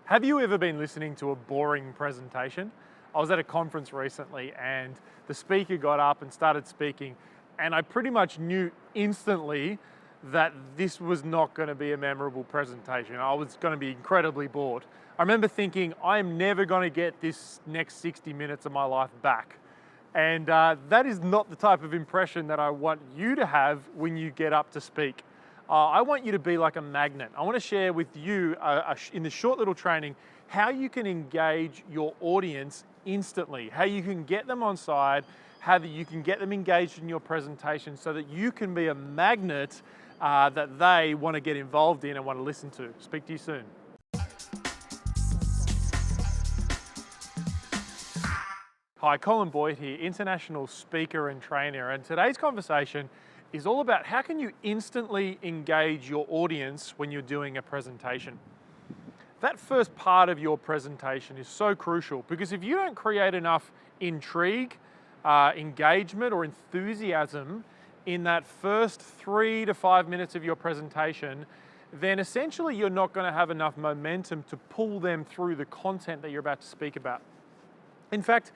Have you ever been listening to a boring presentation? I was at a conference recently and the speaker got up and started speaking, and I pretty much knew instantly that this was not going to be a memorable presentation. I was going to be incredibly bored. I remember thinking, I am never going to get this next 60 minutes of my life back. And that is not the type of impression that I want you to have when you get up to speak. I want you to be like a magnet. I want to share with you in this short little training how you can engage your audience instantly, how you can get them on side, how you can get them engaged in your presentation so that you can be a magnet that they want to get involved in and want to listen to. Speak to you soon. Hi, Colin here, international speaker and trainer, and today's conversation is all about how can you instantly engage your audience when you're doing a presentation. That first part of your presentation is so crucial because if you don't create enough intrigue, engagement or enthusiasm in that first 3 to 5 minutes of your presentation, then essentially you're not going to have enough momentum to pull them through the content that you're about to speak about. In fact,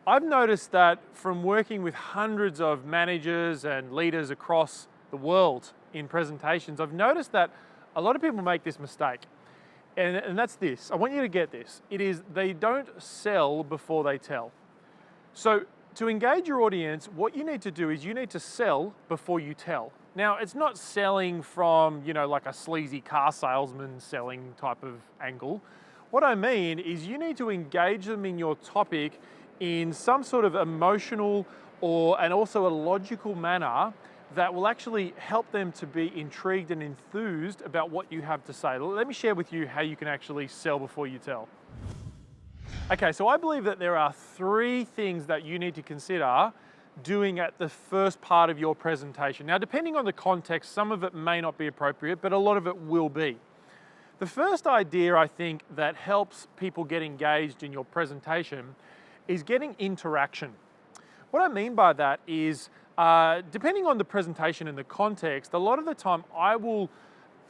I've noticed that from working with hundreds of managers and leaders across the world in presentations, I've noticed that a lot of people make this mistake. And that's this. I want you to get this. It is they don't sell before they tell. So to engage your audience, what you need to do is you need to sell before you tell. Now, it's not selling from, like a sleazy car salesman selling type of angle. What I mean is you need to engage them in your topic in some sort of emotional and also a logical manner that will actually help them to be intrigued and enthused about what you have to say. Let me share with you how you can actually sell before you tell. Okay, so I believe that there are 3 things that you need to consider doing at the first part of your presentation. Now, depending on the context, some of it may not be appropriate, but a lot of it will be. The first idea I think that helps people get engaged in your presentation is getting interaction. What I mean by that is, depending on the presentation and the context, a lot of the time I will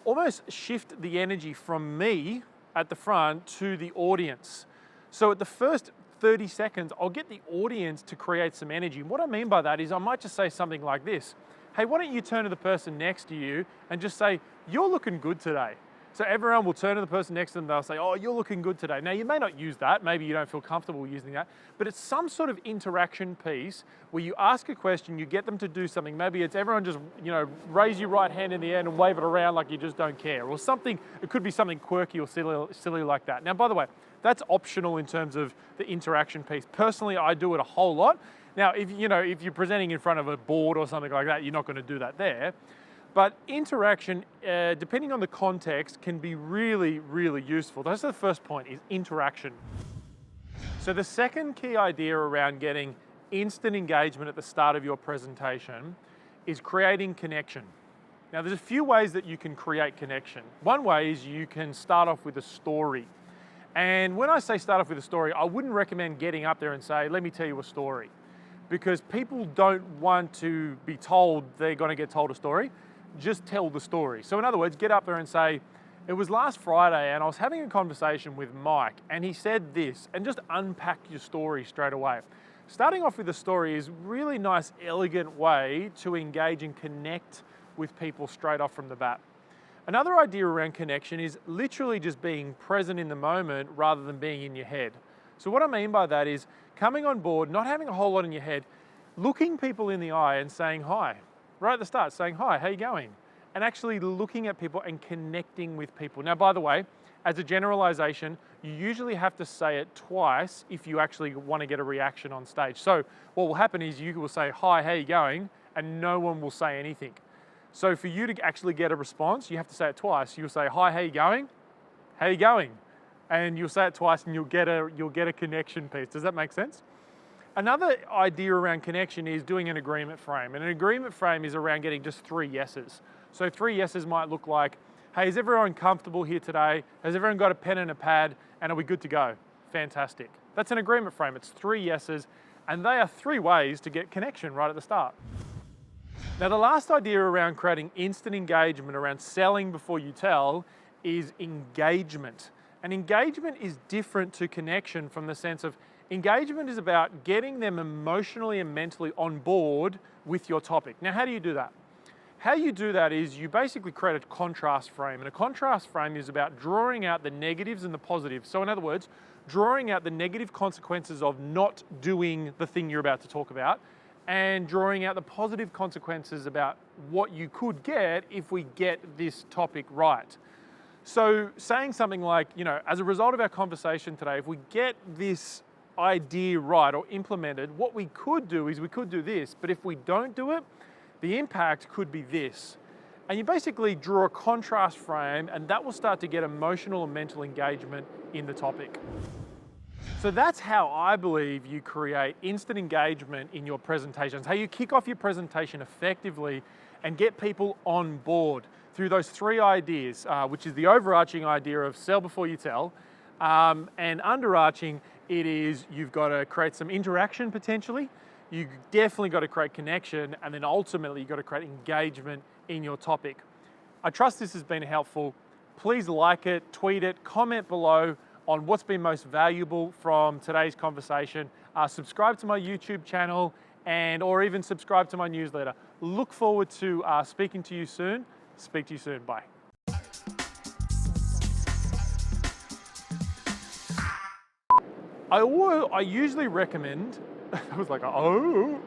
almost shift the energy from me at the front to the audience. So at the first 30 seconds, I'll get the audience to create some energy. What I mean by that is I might just say something like this. Hey, why don't you turn to the person next to you and just say, you're looking good today. So everyone will turn to the person next to them, they'll say, oh, you're looking good today. Now you may not use that, maybe you don't feel comfortable using that, but it's some sort of interaction piece where you ask a question, you get them to do something. Maybe it's everyone just, raise your right hand in the air and wave it around like you just don't care, or something. It could be something quirky or silly like that. Now, by the way, that's optional in terms of the interaction piece. Personally, I do it a whole lot. Now, if you're presenting in front of a board or something like that, you're not going to do that there. But interaction, depending on the context, can be really, really useful. That's the first point, is interaction. So the second key idea around getting instant engagement at the start of your presentation is creating connection. Now, there's a few ways that you can create connection. One way is you can start off with a story. And when I say start off with a story, I wouldn't recommend getting up there and say, let me tell you a story. Because people don't want to be told they're going to get told a story. Just tell the story. So in other words, get up there and say, it was last Friday and I was having a conversation with Mike and he said this, and just unpack your story straight away. Starting off with a story is a really nice, elegant way to engage and connect with people straight off from the bat. Another idea around connection is literally just being present in the moment rather than being in your head. So what I mean by that is coming on board, not having a whole lot in your head, looking people in the eye and saying hi. Right at the start, saying, hi, how you going? And actually looking at people and connecting with people. Now, by the way, as a generalization, you usually have to say it twice if you actually want to get a reaction on stage. So what will happen is you will say, hi, how you going? And no one will say anything. So for you to actually get a response, you have to say it twice. You'll say, hi, how you going? How you going? And you'll say it twice and you'll get a connection piece. Does that make sense? Another idea around connection is doing an agreement frame. And an agreement frame is around getting just 3 yeses. So 3 yeses might look like, hey, is everyone comfortable here today? Has everyone got a pen and a pad? And are we good to go? Fantastic. That's an agreement frame. It's 3 yeses. And they are 3 ways to get connection right at the start. Now, the last idea around creating instant engagement, around selling before you tell, is engagement. And engagement is different to connection from the sense of engagement is about getting them emotionally and mentally on board with your topic. Now, how do you do that? How you do that is you basically create a contrast frame. And a contrast frame is about drawing out the negatives and the positives. So in other words, drawing out the negative consequences of not doing the thing you're about to talk about, and drawing out the positive consequences about what you could get if we get this topic right. So saying something like, as a result of our conversation today, if we get this idea right or implemented, what we could do is we could do this, but if we don't do it, the impact could be this. And you basically draw a contrast frame, and that will start to get emotional and mental engagement in the topic. So that's how I believe you create instant engagement in your presentations, how you kick off your presentation effectively and get people on board through those three ideas, which is the overarching idea of sell before you tell, and underarching, it is you've got to create some interaction potentially, you definitely got to create connection, and then ultimately you've got to create engagement in your topic. I trust this has been helpful. Please like it, tweet it, comment below on what's been most valuable from today's conversation. Subscribe to my YouTube channel or even subscribe to my newsletter. Look forward to speaking to you soon. Speak to you soon. Bye. I usually recommend, I was like, oh.